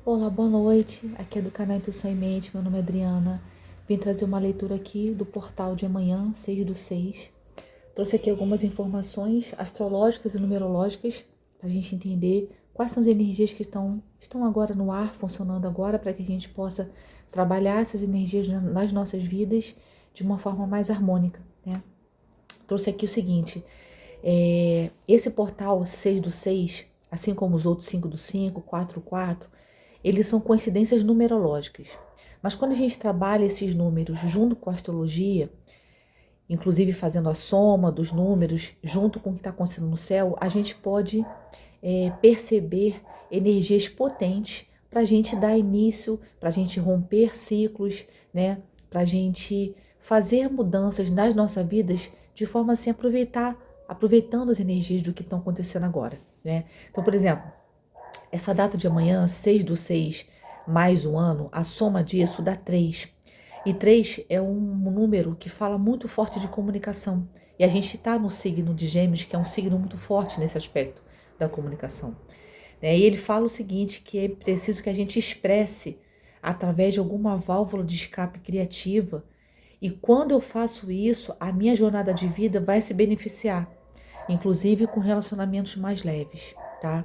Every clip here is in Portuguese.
Olá, boa noite. Aqui é do canal Intuição em Mente. Meu nome é Adriana. Vim trazer uma leitura aqui do portal de amanhã, 6/6. Trouxe aqui algumas informações astrológicas e numerológicas para a gente entender quais são as energias que estão agora no ar, funcionando agora, para que a gente possa trabalhar essas energias nas nossas vidas de uma forma mais harmônica, né? Trouxe aqui o seguinte: esse portal 6/6, assim como os outros 5/5, 4/4, eles são coincidências numerológicas. Mas quando a gente trabalha esses números junto com a astrologia, inclusive fazendo a soma dos números junto com o que está acontecendo no céu, a gente pode perceber energias potentes para a gente dar início, para a gente romper ciclos, né? Para a gente fazer mudanças nas nossas vidas de forma assim aproveitando as energias do que estão acontecendo agora, né? Então, por exemplo, essa data de amanhã, 6/6, mais um ano, a soma disso dá 3. E 3 é um número que fala muito forte de comunicação. E a gente está no signo de Gêmeos, que é um signo muito forte nesse aspecto da comunicação. E ele fala o seguinte, que é preciso que a gente expresse através de alguma válvula de escape criativa. E quando eu faço isso, a minha jornada de vida vai se beneficiar, inclusive com relacionamentos mais leves, tá?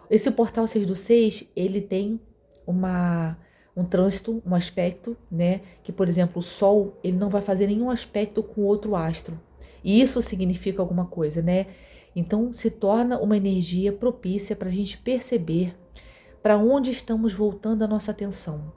Esse portal 6/6, ele tem um trânsito, um aspecto, né? Que, por exemplo, o Sol, ele não vai fazer nenhum aspecto com outro astro. E isso significa alguma coisa, né? Então, se torna uma energia propícia para a gente perceber para onde estamos voltando a nossa atenção.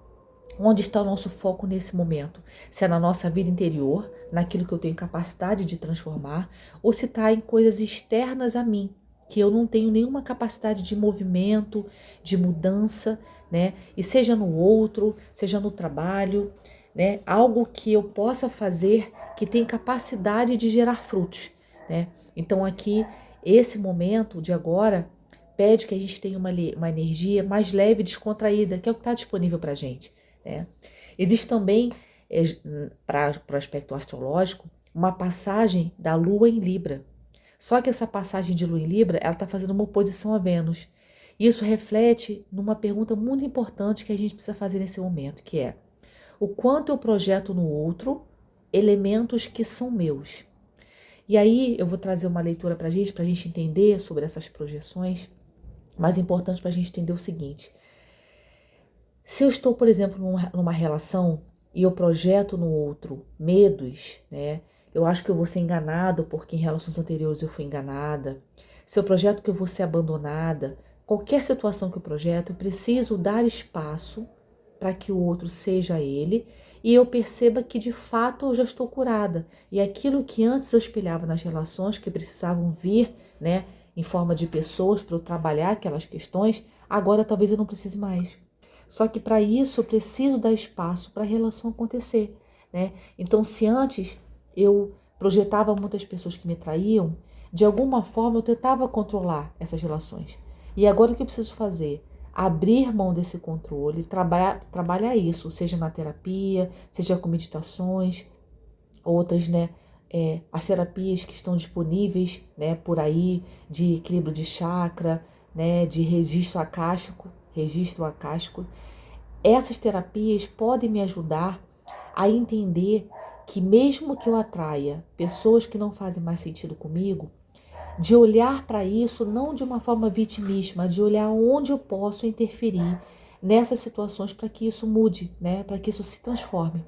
Onde está o nosso foco nesse momento? Se é na nossa vida interior, naquilo que eu tenho capacidade de transformar, ou se está em coisas externas a mim, que eu não tenho nenhuma capacidade de movimento, de mudança, né? E seja no outro, seja no trabalho, né? Algo que eu possa fazer que tem capacidade de gerar frutos, né? Então aqui, esse momento de agora, pede que a gente tenha uma energia mais leve e descontraída, que é o que está disponível para a gente, né? Existe também, para o aspecto astrológico, uma passagem da Lua em Libra. Só que essa passagem de Lua em Libra, ela está fazendo uma oposição a Vênus. Isso reflete numa pergunta muito importante que a gente precisa fazer nesse momento, que é: o quanto eu projeto no outro elementos que são meus? E aí eu vou trazer uma leitura para a gente entender sobre essas projeções, mais importante para a gente entender o seguinte: se eu estou, por exemplo, numa relação e eu projeto no outro medos, né? Eu acho que eu vou ser enganado porque em relações anteriores eu fui enganada. Se eu projeto que eu vou ser abandonada, qualquer situação que eu projeto, eu preciso dar espaço para que o outro seja ele e eu perceba que de fato eu já estou curada. E aquilo que antes eu espelhava nas relações que precisavam vir, né, em forma de pessoas para eu trabalhar aquelas questões, agora talvez eu não precise mais. Só que para isso eu preciso dar espaço para a relação acontecer, né? Então, se antes eu projetava muitas pessoas que me traíam, de alguma forma eu tentava controlar essas relações. E agora o que eu preciso fazer? Abrir mão desse controle, trabalhar isso, seja na terapia, seja com meditações, outras, né? As terapias que estão disponíveis, né, por aí, de equilíbrio de chakra, né, de registro acástico. Essas terapias podem me ajudar a entender que mesmo que eu atraia pessoas que não fazem mais sentido comigo, de olhar para isso não de uma forma vitimista, mas de olhar onde eu posso interferir nessas situações para que isso mude, né, para que isso se transforme.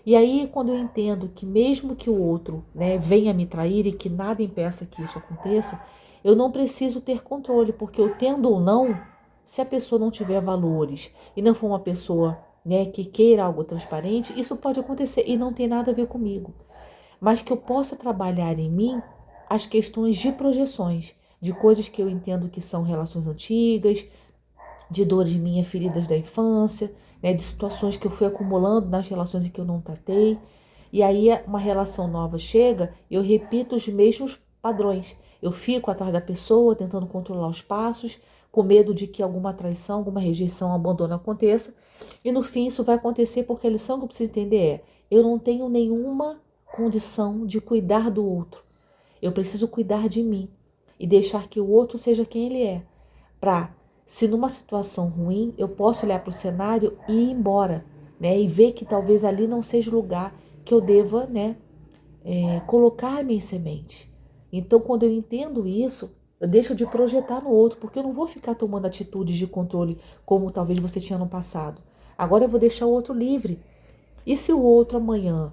E aí, quando eu entendo que mesmo que o outro, né, venha me trair e que nada impeça que isso aconteça, eu não preciso ter controle, porque eu tendo ou não, se a pessoa não tiver valores e não for uma pessoa, né, que queira algo transparente, isso pode acontecer e não tem nada a ver comigo. Mas que eu possa trabalhar em mim as questões de projeções, de coisas que eu entendo que são relações antigas, de dores minhas, feridas da infância, né, de situações que eu fui acumulando nas relações em que eu não tratei. E aí uma relação nova chega e eu repito os mesmos padrões. Eu fico atrás da pessoa, tentando controlar os passos, com medo de que alguma traição, alguma rejeição, abandono aconteça. E no fim isso vai acontecer porque a lição que eu preciso entender é: eu não tenho nenhuma condição de cuidar do outro. Eu preciso cuidar de mim e deixar que o outro seja quem ele é, para Se numa situação ruim, eu posso olhar para o cenário e ir embora, né? E ver que talvez ali não seja o lugar que eu deva, né, colocar a minha semente. Então, quando eu entendo isso, eu deixo de projetar no outro, porque eu não vou ficar tomando atitudes de controle como talvez você tinha no passado. Agora eu vou deixar o outro livre. E se o outro amanhã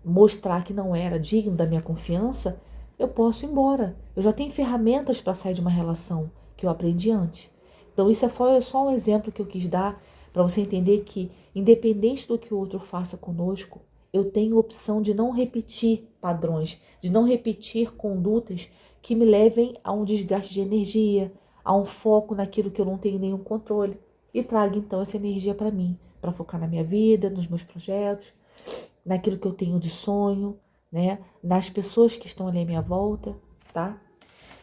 mostrar que não era digno da minha confiança, eu posso ir embora. Eu já tenho ferramentas para sair de uma relação que eu aprendi antes. Então, isso foi só um exemplo que eu quis dar para você entender que, independente do que o outro faça conosco, eu tenho a opção de não repetir padrões, de não repetir condutas que me levem a um desgaste de energia, a um foco naquilo que eu não tenho nenhum controle. E traga então essa energia para mim, para focar na minha vida, nos meus projetos, naquilo que eu tenho de sonho, né? Nas pessoas que estão ali à minha volta, tá?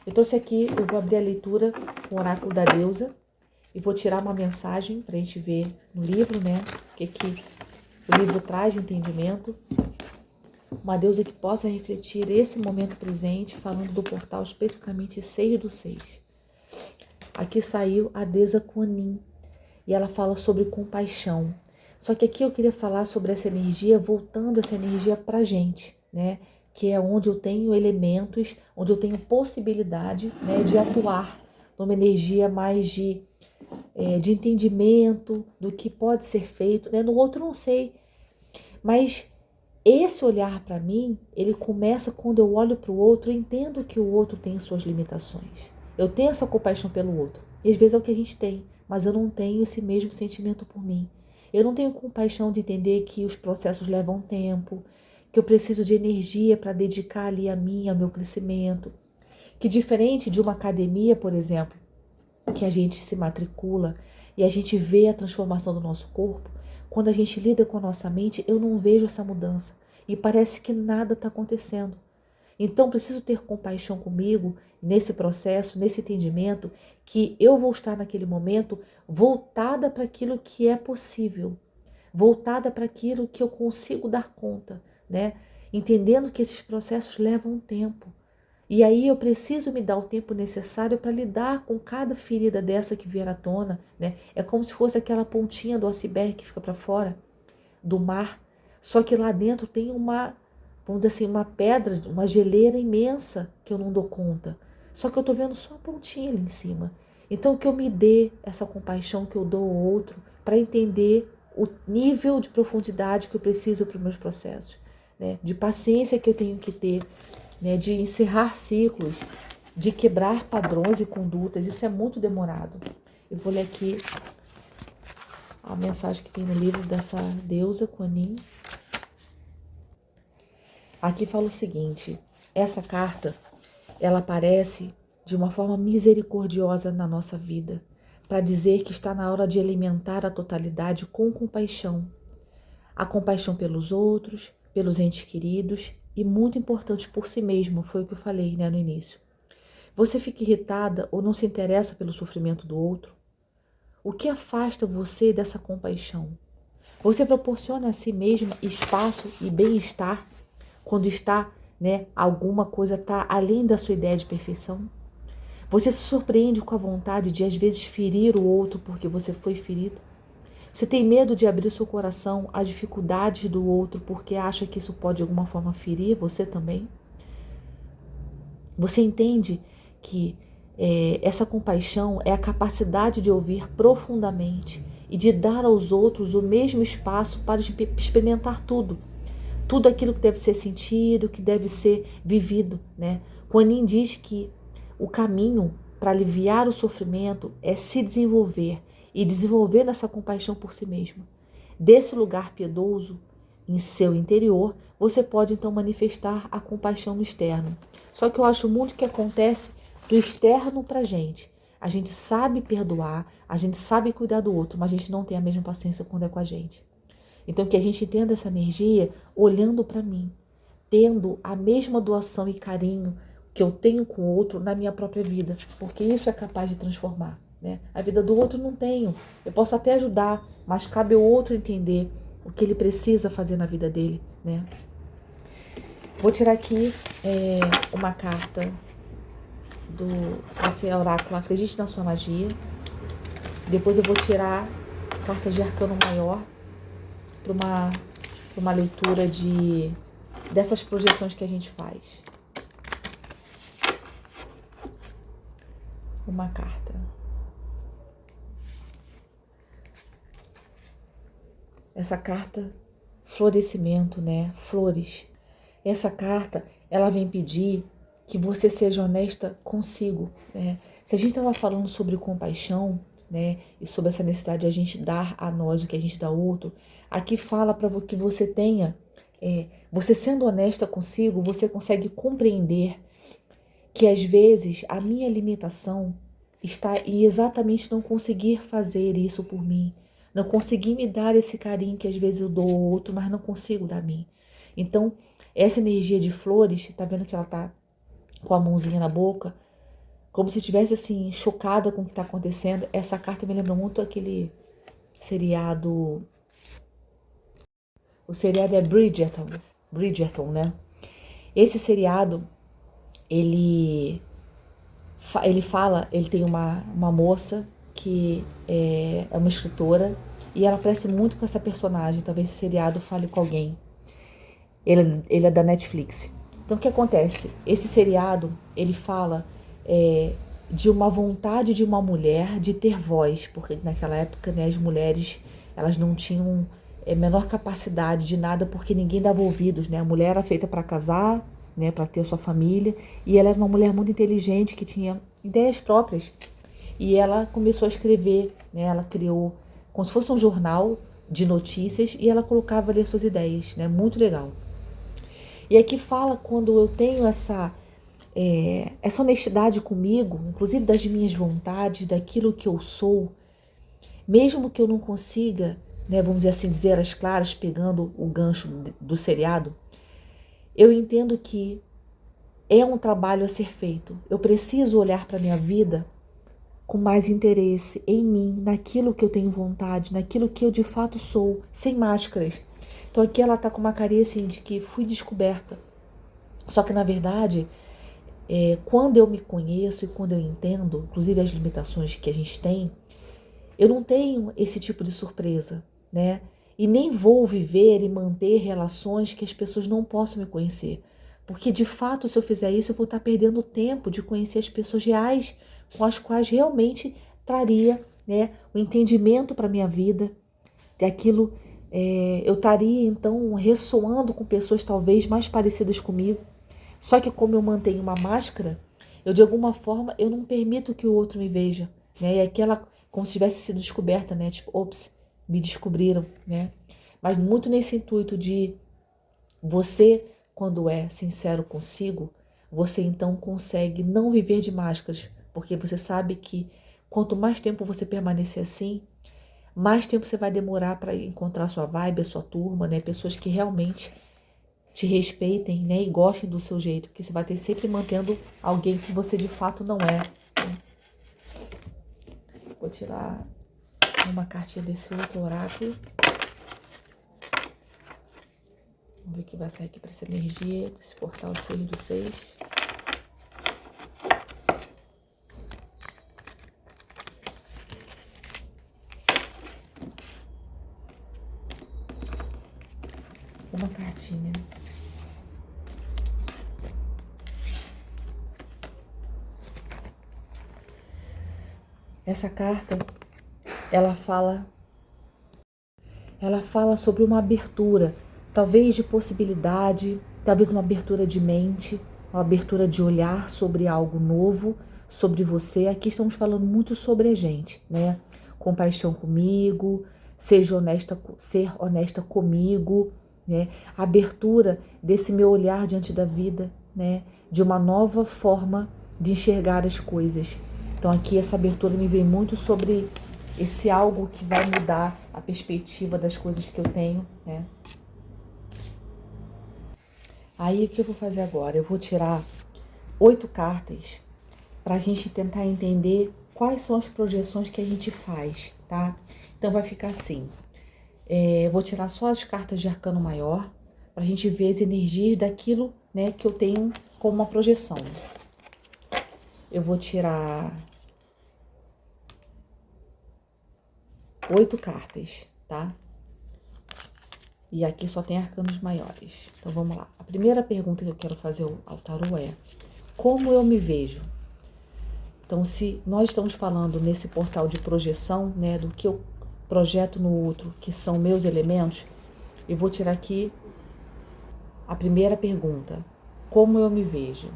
Eu trouxe aqui, eu vou abrir a leitura com o oráculo da deusa e vou tirar uma mensagem para a gente ver no livro, né? O que o livro traz de entendimento. Uma deusa que possa refletir esse momento presente, falando do portal especificamente 6/6. Aqui saiu a deusa Kuan e ela fala sobre compaixão. Só que aqui eu queria falar sobre essa energia, voltando essa energia para a gente, né? Que é onde eu tenho elementos, onde eu tenho possibilidade, né, de atuar numa energia mais de entendimento do que pode ser feito, né? No outro não sei, mas esse olhar para mim, ele começa quando eu olho para o outro e entendo que o outro tem suas limitações. Eu tenho essa compaixão pelo outro. E às vezes é o que a gente tem, mas eu não tenho esse mesmo sentimento por mim. Eu não tenho compaixão de entender que os processos levam tempo, que eu preciso de energia para dedicar ali a mim, ao meu crescimento. Que diferente de uma academia, por exemplo, que a gente se matricula e a gente vê a transformação do nosso corpo, quando a gente lida com a nossa mente, eu não vejo essa mudança e parece que nada está acontecendo. Então, preciso ter compaixão comigo nesse processo, nesse entendimento, que eu vou estar naquele momento voltada para aquilo que é possível, voltada para aquilo que eu consigo dar conta, né? Entendendo que esses processos levam tempo. E aí eu preciso me dar o tempo necessário para lidar com cada ferida dessa que vier à tona, né? É como se fosse aquela pontinha do iceberg que fica para fora do mar, só que lá dentro tem uma, vamos dizer assim, uma pedra, uma geleira imensa que eu não dou conta. Só que eu tô vendo só a pontinha ali em cima. Então que eu me dê essa compaixão que eu dou ao outro para entender o nível de profundidade que eu preciso para os meus processos, né? De paciência que eu tenho que ter, né? De encerrar ciclos, de quebrar padrões e condutas. Isso é muito demorado. Eu vou ler aqui a mensagem que tem no livro dessa deusa Kuan. Aqui fala o seguinte: essa carta, ela aparece de uma forma misericordiosa na nossa vida, para dizer que está na hora de alimentar a totalidade com compaixão. A compaixão pelos outros, pelos entes queridos e, muito importante, por si mesmo, foi o que eu falei, né, no início. Você fica irritada ou não se interessa pelo sofrimento do outro? O que afasta você dessa compaixão? Você proporciona a si mesmo espaço e bem-estar quando está, né, alguma coisa está além da sua ideia de perfeição? Você se surpreende com a vontade de às vezes ferir o outro porque você foi ferido? Você tem medo de abrir seu coração às dificuldades do outro porque acha que isso pode de alguma forma ferir você também? Você entende que essa compaixão é a capacidade de ouvir profundamente e de dar aos outros o mesmo espaço para experimentar tudo. Tudo aquilo que deve ser sentido, que deve ser vivido, né? Kuan Yin diz que o caminho para aliviar o sofrimento é se desenvolver e desenvolver essa compaixão por si mesmo. Desse lugar piedoso, em seu interior, você pode então manifestar a compaixão no externo. Só que eu acho muito que acontece do externo para a gente. A gente sabe perdoar, a gente sabe cuidar do outro, mas a gente não tem a mesma paciência quando é com a gente. Então que a gente entenda essa energia olhando para mim, tendo a mesma doação e carinho que eu tenho com o outro na minha própria vida, porque isso é capaz de transformar, né? A vida do outro não tenho. Eu posso até ajudar, mas cabe ao outro entender o que ele precisa fazer na vida dele, né? Vou tirar aqui uma carta esse oráculo Acredite na Sua Magia. Depois eu vou tirar cartas de arcano maior para uma leitura dessas projeções que a gente faz. Uma carta. Essa carta, florescimento, né? Flores. Essa carta, ela vem pedir que você seja honesta consigo, né? Se a gente estava falando sobre compaixão, né? E sobre essa necessidade de a gente dar a nós o que a gente dá ao outro, aqui fala para que você tenha, você sendo honesta consigo, você consegue compreender que às vezes a minha limitação está em exatamente não conseguir fazer isso por mim, não conseguir me dar esse carinho que às vezes eu dou ao outro, mas não consigo dar a mim. Então, essa energia de flores, tá vendo que ela tá com a mãozinha na boca, como se estivesse assim, chocada com o que tá acontecendo. Essa carta me lembra muito aquele seriado. O seriado é Bridgerton, né? Esse seriado, ele fala, ele tem uma moça que é uma escritora e ela parece muito com essa personagem. Talvez esse seriado fale com alguém. Ele é da Netflix. Então, o que acontece? Esse seriado, ele fala de uma vontade de uma mulher de ter voz, porque naquela época, né, as mulheres, elas não tinham menor capacidade de nada, porque ninguém dava ouvidos, né? A mulher era feita para casar, né, para ter a sua família, e ela era uma mulher muito inteligente, que tinha ideias próprias. E ela começou a escrever, né? Ela criou como se fosse um jornal de notícias e ela colocava ali as suas ideias, né? Muito legal. E aqui fala quando eu tenho essa honestidade comigo, inclusive das minhas vontades, daquilo que eu sou, mesmo que eu não consiga, né, vamos dizer assim, dizer as claras, pegando o gancho do seriado, eu entendo que é um trabalho a ser feito. Eu preciso olhar para a minha vida com mais interesse em mim, naquilo que eu tenho vontade, naquilo que eu de fato sou, sem máscaras. Então aqui ela tá com uma carinha assim de que fui descoberta. Só que na verdade, quando eu me conheço e quando eu entendo, inclusive as limitações que a gente tem, eu não tenho esse tipo de surpresa, né? E nem vou viver e manter relações que as pessoas não possam me conhecer. Porque de fato, se eu fizer isso, eu vou estar perdendo tempo de conhecer as pessoas reais com as quais realmente traria, né, o entendimento para a minha vida, daquilo. Eu estaria então ressoando com pessoas talvez mais parecidas comigo. Só que como eu mantenho uma máscara, eu de alguma forma eu não permito que o outro me veja, né? E aquela como se tivesse sido descoberta, né? Tipo, ops, me descobriram, né? Mas muito nesse intuito de você, quando é sincero consigo, você então consegue não viver de máscaras, porque você sabe que quanto mais tempo você permanecer assim, mais tempo você vai demorar para encontrar sua vibe, a sua turma, né? Pessoas que realmente te respeitem, né? E gostem do seu jeito, porque você vai ter sempre mantendo alguém que você de fato não é. Vou tirar uma cartinha desse outro oráculo. Vamos ver o que vai sair aqui para essa energia desse portal 6/6. Uma cartinha. Essa carta, ela fala sobre uma abertura, talvez de possibilidade, talvez uma abertura de mente, uma abertura de olhar sobre algo novo, sobre você. Aqui estamos falando muito sobre a gente, né? Compaixão comigo, ser honesta comigo, né? Abertura desse meu olhar diante da vida, né? De uma nova forma de enxergar as coisas. Então aqui essa abertura me vem muito sobre esse algo que vai mudar a perspectiva das coisas que eu tenho, né? Aí o que eu vou fazer agora? Eu vou tirar 8 cartas para a gente tentar entender quais são as projeções que a gente faz, tá? Então vai ficar assim. Eu vou tirar só as cartas de arcano maior para a gente ver as energias daquilo, né, que eu tenho como uma projeção. Eu vou tirar 8 cartas, tá? E aqui só tem arcanos maiores. Então, vamos lá. A primeira pergunta que eu quero fazer ao tarô é: como eu me vejo? Então, se nós estamos falando nesse portal de projeção, né, do que eu projeto no outro, que são meus elementos, eu vou tirar aqui a primeira pergunta: como eu me vejo?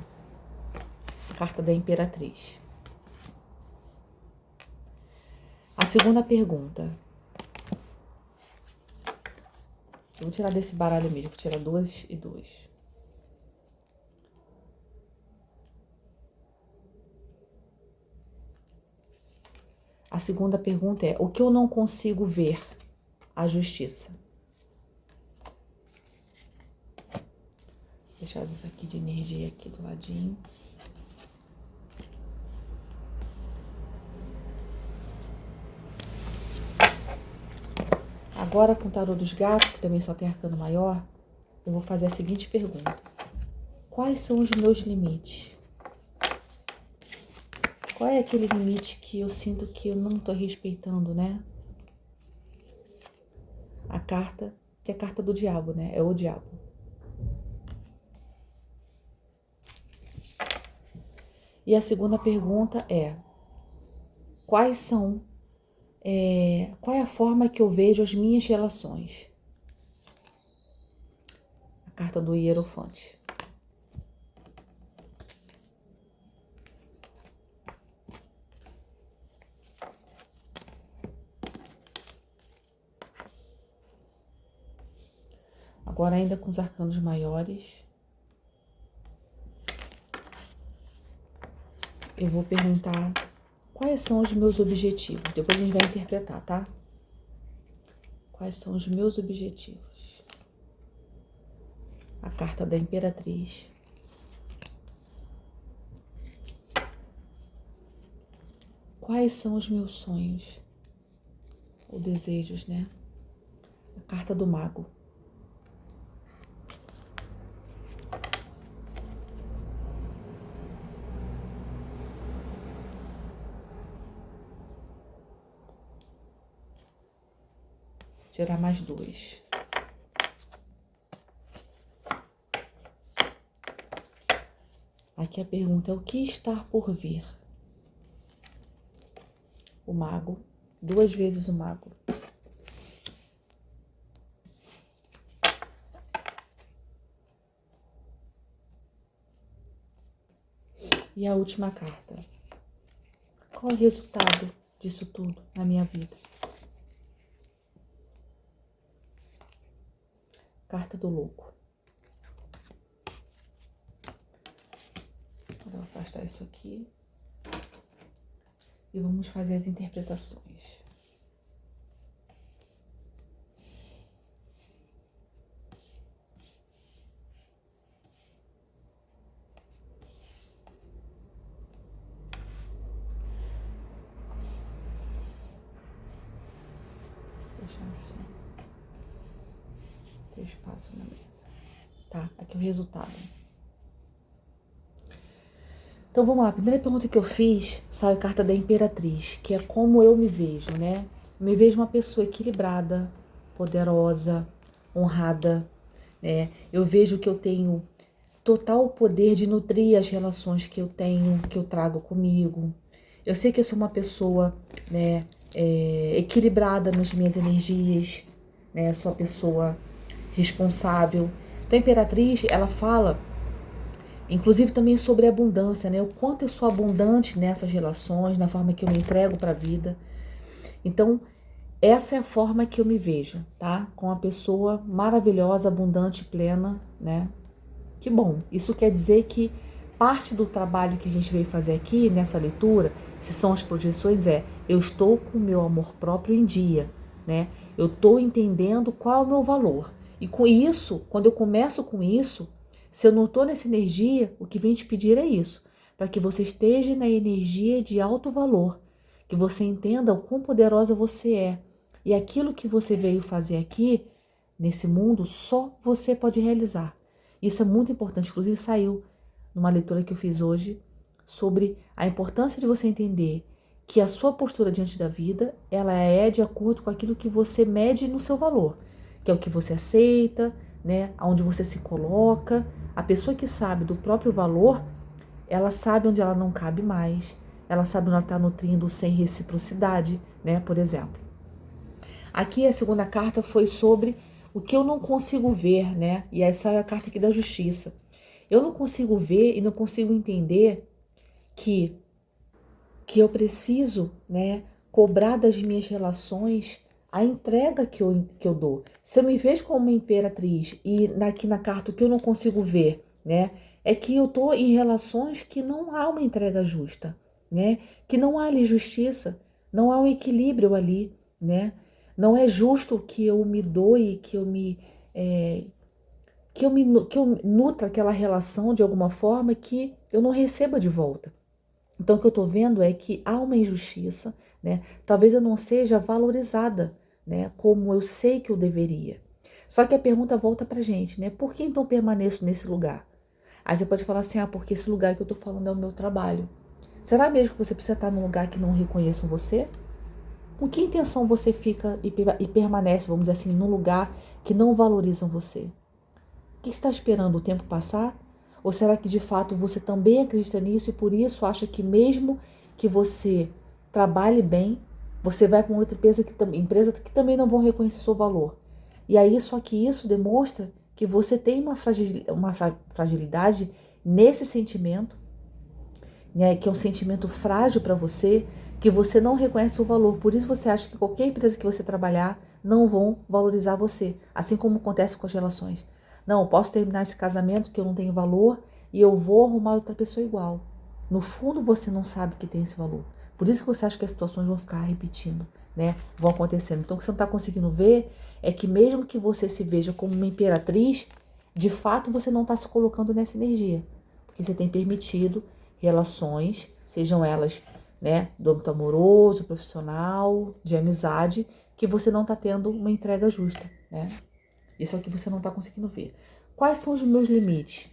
Carta da Imperatriz. A segunda pergunta. Eu vou tirar desse baralho mesmo, vou tirar 2 e 2. A segunda pergunta é: o que eu não consigo ver? A justiça. Vou deixar isso aqui de energia aqui do ladinho. Agora, com o tarô dos gatos, que também só tem arcano maior, eu vou fazer a seguinte pergunta: quais são os meus limites? Qual é aquele limite que eu sinto que eu não estou respeitando, né? A carta, que é a carta do diabo, né? É o diabo. E a segunda pergunta é: qual é a forma que eu vejo as minhas relações? A carta do Hierofante. Agora, ainda com os arcanos maiores, eu vou perguntar quais são os meus objetivos. Depois a gente vai interpretar, tá? Quais são os meus objetivos? A carta da Imperatriz. Quais são os meus sonhos? Ou desejos, né? A carta do Mago. Tirar mais 2. Aqui a pergunta é: o que está por vir? O Mago. 2 vezes o Mago. E a última carta: qual é o resultado disso tudo na minha vida? Carta do Louco. Vou afastar isso aqui. E vamos fazer as interpretações. Deixar assim. Ter espaço na mesa. Tá, aqui o resultado. Então vamos lá, a primeira pergunta que eu fiz sai a carta da Imperatriz, que é como eu me vejo, né? Eu me vejo uma pessoa equilibrada, poderosa, honrada, né? Eu vejo que eu tenho total poder de nutrir as relações que eu tenho, que eu trago comigo. Eu sei que eu sou uma pessoa, né, equilibrada nas minhas energias, né? Sou uma pessoa responsável. Então a Imperatriz, ela fala inclusive também sobre abundância, né? O quanto eu sou abundante nessas relações, na forma que eu me entrego para a vida. Então, essa é a forma que eu me vejo, tá? Com uma pessoa maravilhosa, abundante, plena, né? Que bom. Isso quer dizer que parte do trabalho que a gente veio fazer aqui nessa leitura, se são as projeções, eu estou com o meu amor próprio em dia, né? Eu estou entendendo qual é o meu valor. E com isso, quando eu começo com isso, se eu não estou nessa energia, o que vem te pedir é isso, para que você esteja na energia de alto valor, que você entenda o quão poderosa você é. E aquilo que você veio fazer aqui, nesse mundo, só você pode realizar. Isso é muito importante, inclusive saiu numa leitura que eu fiz hoje, sobre a importância de você entender que a sua postura diante da vida, ela é de acordo com aquilo que você mede no seu valor, que é o que você aceita, né? Aonde você se coloca. A pessoa que sabe do próprio valor, ela sabe onde ela não cabe mais, ela sabe onde ela está nutrindo sem reciprocidade, né? Por exemplo. Aqui a segunda carta foi sobre o que eu não consigo ver, né? E essa é a carta aqui da justiça. Eu não consigo ver e não consigo entender que eu preciso, né, cobrar das minhas relações a entrega que eu dou. Se eu me vejo como uma imperatriz e aqui na carta o que eu não consigo ver, né, é que eu tô em relações que não há uma entrega justa, né, que não há ali justiça, não há um equilíbrio ali, né, não é justo que eu me doe, que eu nutra aquela relação de alguma forma que eu não receba de volta. Então, o que eu estou vendo é que há uma injustiça, né? Talvez eu não seja valorizada, né? Como eu sei que eu deveria. Só que a pergunta volta pra gente, né? Por que então eu permaneço nesse lugar? Aí você pode falar assim, porque esse lugar que eu estou falando é o meu trabalho. Será mesmo que você precisa estar num lugar que não reconheçam você? Com que intenção você fica e permanece, vamos dizer assim, num lugar que não valorizam você? O que está esperando o tempo passar? Ou será que de fato você também acredita nisso e por isso acha que mesmo que você trabalhe bem, você vai para uma outra empresa que também não vão reconhecer seu valor? E aí só que isso demonstra que você tem uma fragilidade nesse sentimento, né, que é um sentimento frágil para você, que você não reconhece o valor. Por isso você acha que qualquer empresa que você trabalhar não vão valorizar você, assim como acontece com as relações. Não, eu posso terminar esse casamento que eu não tenho valor e eu vou arrumar outra pessoa igual. No fundo você não sabe que tem esse valor. Por isso que você acha que as situações vão ficar repetindo, né? Vão acontecendo. Então o que você não está conseguindo ver é que mesmo que você se veja como uma imperatriz, de fato você não está se colocando nessa energia. Porque você tem permitido relações, sejam elas, né, do âmbito amoroso, profissional, de amizade, que você não está tendo uma entrega justa, né? Isso aqui você não está conseguindo ver. Quais são os meus limites?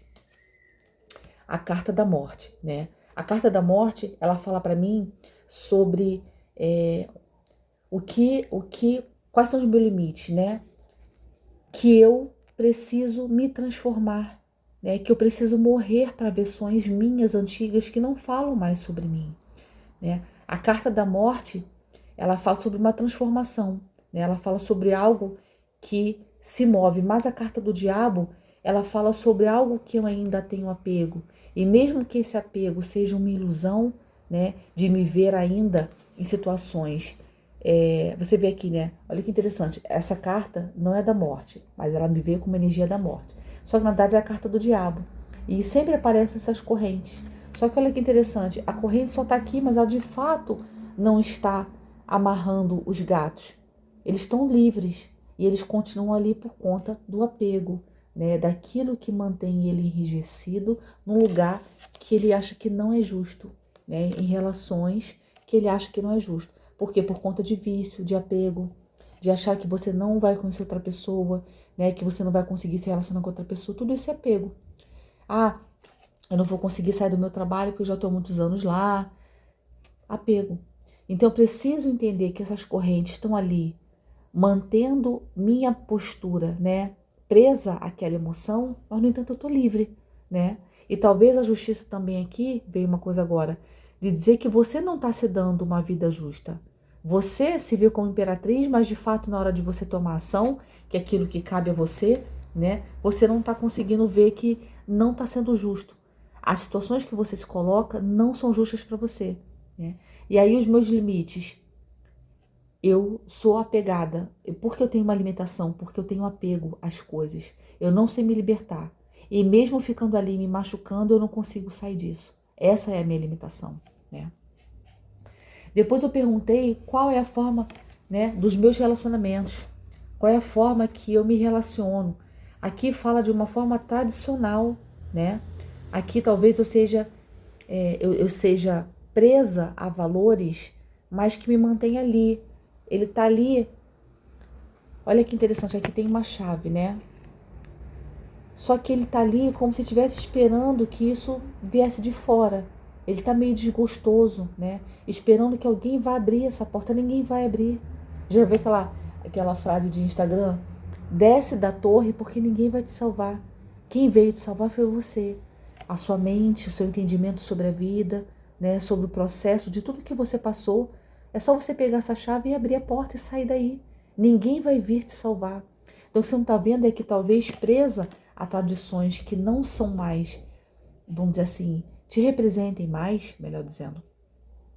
A carta da morte, né? A carta da morte, ela fala para mim sobre quais são os meus limites, né? Que eu preciso me transformar, né? Que eu preciso morrer para versões minhas antigas que não falam mais sobre mim, né? A carta da morte, ela fala sobre uma transformação, né? Ela fala sobre algo que se move, mas a carta do diabo, ela fala sobre algo que eu ainda tenho apego. E mesmo que esse apego seja uma ilusão, né, de me ver ainda em situações, você vê aqui, né? Olha que interessante, essa carta não é da morte, mas ela me veio com uma energia da morte. Só que na verdade é a carta do diabo. E sempre aparecem essas correntes. Só que olha que interessante, a corrente só está aqui, mas ela de fato não está amarrando os gatos. Eles estão livres e eles continuam ali por conta do apego, né? Daquilo que mantém ele enrijecido num lugar que ele acha que não é justo, né? Em relações que ele acha que não é justo. Por quê? Por conta de vício, de apego, de achar que você não vai conhecer outra pessoa, né? Que você não vai conseguir se relacionar com outra pessoa. Tudo isso é apego. Eu não vou conseguir sair do meu trabalho porque eu já estou há muitos anos lá. Apego. Então eu preciso entender que essas correntes estão ali, mantendo minha postura, né? Presa àquela emoção, mas no entanto eu estou livre, né? E talvez a justiça também aqui, veio uma coisa agora, de dizer que você não está se dando uma vida justa. Você se vê como imperatriz, mas de fato na hora de você tomar ação, que é aquilo que cabe a você, né? Você não está conseguindo ver que não está sendo justo. As situações que você se coloca não são justas para você, né? E aí os meus limites, eu sou apegada. Porque eu tenho uma limitação, porque eu tenho apego às coisas. Eu não sei me libertar. E mesmo ficando ali me machucando, eu não consigo sair disso. Essa é a minha limitação, né? Depois eu perguntei qual é a forma, né, dos meus relacionamentos. Qual é a forma que eu me relaciono. Aqui fala de uma forma tradicional, né? Aqui talvez eu seja presa a valores, mas que me mantém ali. Ele tá ali. Olha que interessante, aqui tem uma chave, né? Só que ele tá ali como se estivesse esperando que isso viesse de fora, Ele tá meio desgostoso, né? Esperando que alguém vá abrir essa porta. Ninguém vai abrir. Já vê aquela frase de Instagram? Desce da torre porque ninguém vai te salvar. Quem veio te salvar foi você. A sua mente, o seu entendimento sobre a vida, né? Sobre o processo de tudo que você passou. É só você pegar essa chave e abrir a porta e sair daí. Ninguém vai vir te salvar. Então, você não está vendo é que talvez presa a tradições que não são mais, vamos dizer assim, te representem mais, melhor dizendo,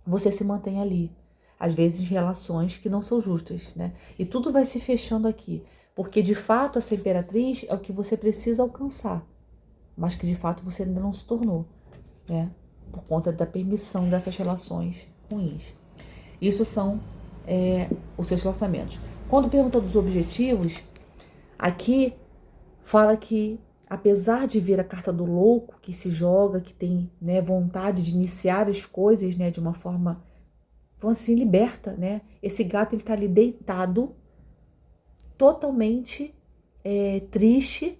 você se mantém ali. Às vezes relações que não são justas, né? E tudo vai se fechando aqui. Porque de fato essa imperatriz é o que você precisa alcançar. Mas que de fato você ainda não se tornou, né? Por conta da permissão dessas relações ruins. Isso são os seus relacionamentos. Quando pergunta dos objetivos, aqui fala que, apesar de vir a carta do louco, que se joga, que tem, né, vontade de iniciar as coisas, né, de uma forma, assim, liberta, né? Esse gato, ele tá ali deitado, totalmente triste,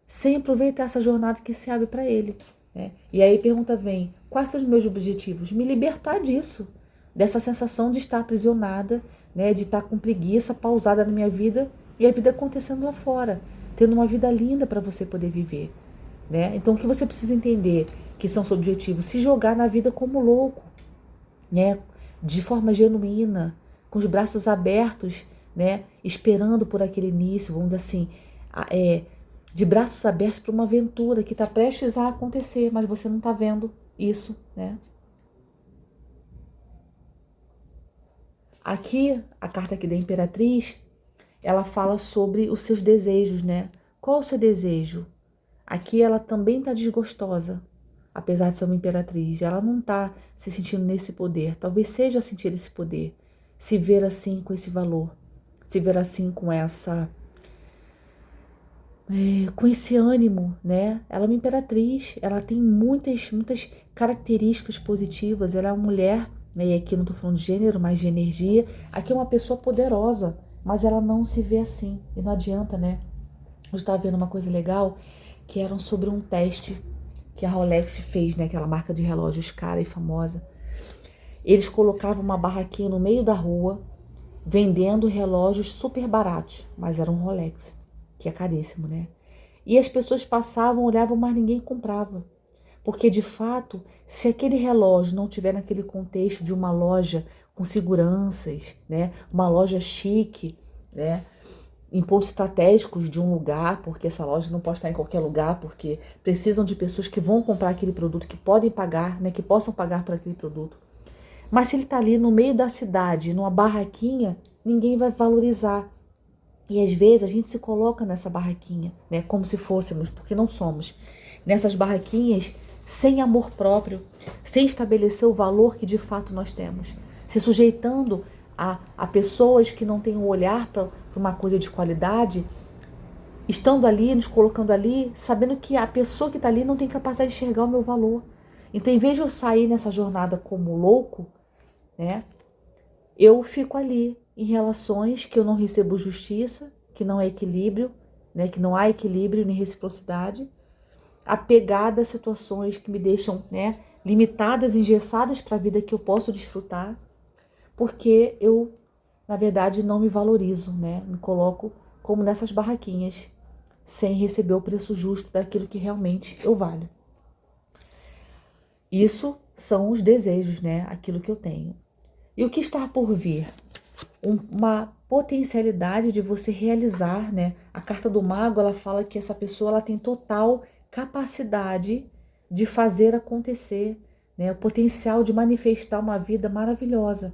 sem aproveitar essa jornada que se abre para ele, né? E aí a pergunta vem, quais são os meus objetivos? Me libertar disso, dessa sensação de estar aprisionada, né, de estar com preguiça, pausada na minha vida, e a vida acontecendo lá fora, tendo uma vida linda para você poder viver, né? Então o que você precisa entender que são seus objetivos? Se jogar na vida como louco, né? De forma genuína, com os braços abertos, né? Esperando por aquele início, vamos dizer assim, de braços abertos para uma aventura que está prestes a acontecer, mas você não está vendo isso, né? Aqui, a carta aqui da Imperatriz, ela fala sobre os seus desejos, né? Qual o seu desejo? Aqui ela também está desgostosa, apesar de ser uma imperatriz. Ela não está se sentindo nesse poder. Talvez seja sentir esse poder, se ver assim com esse valor, se ver assim com esse ânimo, né? Ela é uma imperatriz, ela tem muitas características positivas. Ela é uma mulher, né? E aqui não estou falando de gênero, mas de energia. Aqui é uma pessoa poderosa, mas ela não se vê assim. E não adianta, né? Eu estava vendo uma coisa legal, que era sobre um teste que a Rolex fez, né? Aquela marca de relógios cara e famosa. Eles colocavam uma barraquinha no meio da rua, vendendo relógios super baratos, mas era um Rolex, que é caríssimo, né? E as pessoas passavam, olhavam, mas ninguém comprava. Porque, de fato, se aquele relógio não tiver naquele contexto de uma loja com seguranças, né? Uma loja chique, né? Em pontos estratégicos de um lugar, porque essa loja não pode estar em qualquer lugar, porque precisam de pessoas que vão comprar aquele produto, que podem pagar, né? Que possam pagar por aquele produto. Mas se ele está ali no meio da cidade, numa barraquinha, ninguém vai valorizar. E às vezes a gente se coloca nessa barraquinha, né, como se fôssemos, porque não somos. Nessas barraquinhas, sem amor próprio, sem estabelecer o valor que de fato nós temos. Se sujeitando a pessoas que não têm um olhar para uma coisa de qualidade, estando ali, nos colocando ali, sabendo que a pessoa que está ali não tem capacidade de enxergar o meu valor. Então, em vez de eu sair nessa jornada como louco, né? Eu fico ali em relações que eu não recebo justiça, que não é equilíbrio, né? Que não há equilíbrio nem reciprocidade, apegada a situações que me deixam, né, limitadas, engessadas para a vida que eu posso desfrutar, porque eu, na verdade, não me valorizo, né? Me coloco como nessas barraquinhas, sem receber o preço justo daquilo que realmente eu valho. Isso são os desejos, né? Aquilo que eu tenho. E o que está por vir? Uma potencialidade de você realizar, né? A carta do mago, ela fala que essa pessoa ela tem total capacidade de fazer acontecer, né? O potencial de manifestar uma vida maravilhosa.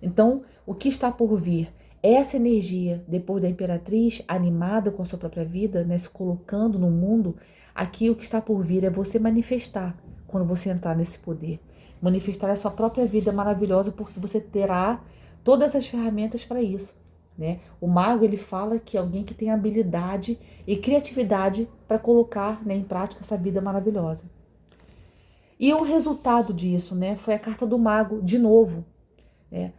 Então, o que está por vir? Essa energia, depois da imperatriz, animada com a sua própria vida, né? Se colocando no mundo, aqui o que está por vir é você manifestar quando você entrar nesse poder. Manifestar a sua própria vida maravilhosa, porque você terá todas as ferramentas para isso, né? O mago, ele fala que é alguém que tem habilidade e criatividade para colocar, né, em prática essa vida maravilhosa. E o resultado disso, né, foi a carta do mago de novo, né?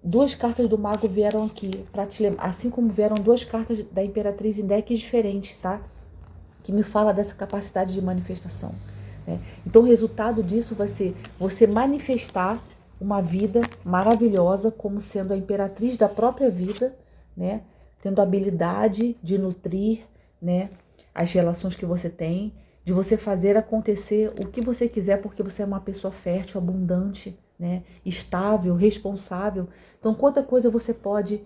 Duas cartas do mago vieram aqui, para te lembrar, assim como vieram duas cartas da imperatriz em decks diferentes, tá? Que me fala dessa capacidade de manifestação. né? Então o resultado disso vai ser você manifestar uma vida maravilhosa como sendo a imperatriz da própria vida, né? Tendo a habilidade de nutrir, né, as relações que você tem, de você fazer acontecer o que você quiser, porque você é uma pessoa fértil, abundante, né, estável, responsável. Então, quanta coisa você pode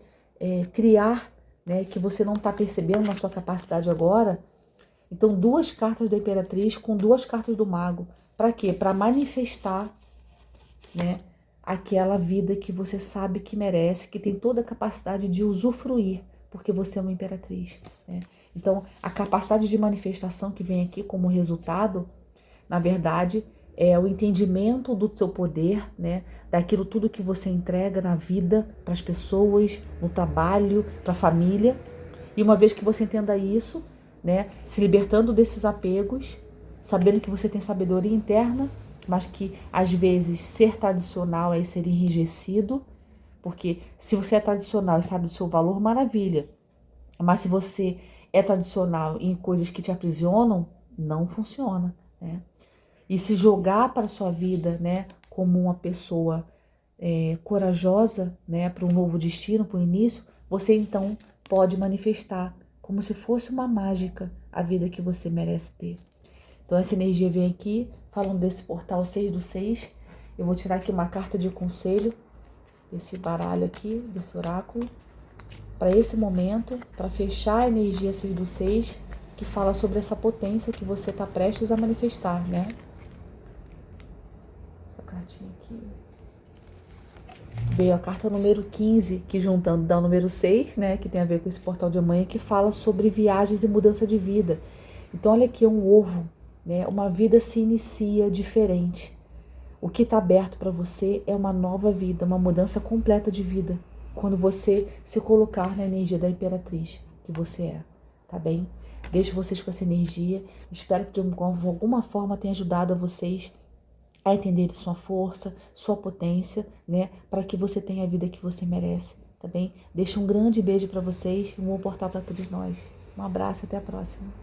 criar, né, que você não está percebendo na sua capacidade agora. Então, 2 cartas da Imperatriz com 2 cartas do Mago. Para quê? Para manifestar, né, aquela vida que você sabe que merece, que tem toda a capacidade de usufruir, porque você é uma imperatriz, né? Então, a capacidade de manifestação que vem aqui como resultado, na verdade, é o entendimento do seu poder, né? Daquilo tudo que você entrega na vida, para as pessoas, no trabalho, para a família. E uma vez que você entenda isso, né? Se libertando desses apegos, sabendo que você tem sabedoria interna, mas que às vezes ser tradicional é ser enrijecido, porque se você é tradicional e sabe do seu valor, maravilha. Mas se você é tradicional em coisas que te aprisionam, não funciona, né? E se jogar para a sua vida, né, como uma pessoa corajosa, né, para um novo destino, para o início, você então pode manifestar como se fosse uma mágica a vida que você merece ter. Então essa energia vem aqui, falando desse portal 6/6. Eu vou tirar aqui uma carta de conselho desse baralho aqui, desse oráculo, para esse momento, para fechar a energia 6/6, que fala sobre essa potência que você está prestes a manifestar, né? Essa cartinha aqui. Veio a carta número 15, que juntando dá o número 6, né? Que tem a ver com esse portal de amanhã, que fala sobre viagens e mudança de vida. Então olha aqui, é um ovo, né? Uma vida se inicia diferente. O que está aberto para você é uma nova vida, uma mudança completa de vida. Quando você se colocar na energia da imperatriz que você é, tá bem? Deixo vocês com essa energia. Espero que de alguma forma tenha ajudado a vocês a entenderem sua força, sua potência, né? Para que você tenha a vida que você merece, tá bem? Deixo um grande beijo para vocês e um bom portal para todos nós. Um abraço e até a próxima.